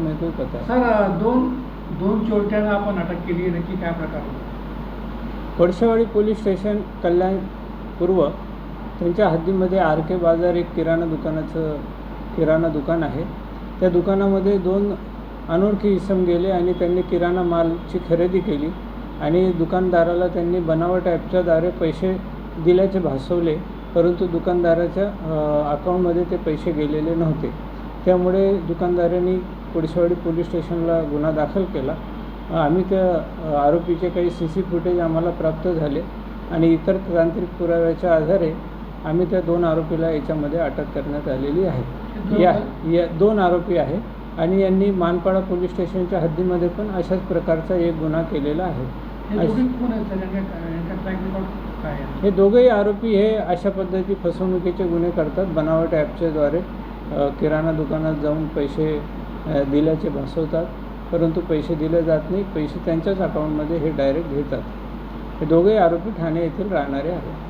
मेरे को पता है। सर दोन चोरट्यांना आपण अटक केली आहे, नक्की काय प्रकार होता? कोळशेवाडी पोलीस स्टेशन कल्याण पूर्व त्यांच्या हद्दीमध्ये आर के बाजार एक किराणा दुकान आहे। त्या दुकानामध्ये 2 अनोळखी इसम गेले आणि त्यांनी किराणा मालची खरेदी केली आणि दुकानदाराला त्यांनी बनावट ॲपच्याद्वारे पैसे दिल्याचे भासवले, परंतु दुकानदाराच्या अकाउंटमध्ये ते पैसे गेलेले नव्हते। त्यामुळे दुकानदारांनी कोळशेवाडी पोलीस स्टेशनला गुन्हा दाखल केला। आम्ही त्या आरोपीचे काही CC फुटेज आम्हाला प्राप्त झाले आणि इतर तांत्रिक पुराव्याच्या आधारे आम्ही त्या 2 आरोपीला याच्यामध्ये अटक करण्यात आलेली आहे। या 2 आरोपी आहे आणि यांनी मानपाडा पोलीस स्टेशनच्या हद्दीमध्ये पण अशाच प्रकारचा एक गुन्हा केलेला आहे। हे दोघेही आरोपी हे अशा पद्धती फसवणुकीचे गुन्हे करतात। बनावट ॲपच्याद्वारे किराणा दुकानात जाऊन पैसे दिल्याचे भासवतात, परंतु पैसे दिले जात नाही, पैसे त्यांच्याच अकाउंटमध्ये हे डायरेक्ट घेतात। हे दोघेही आरोपी ठाणे येथील राहणारे आहेत।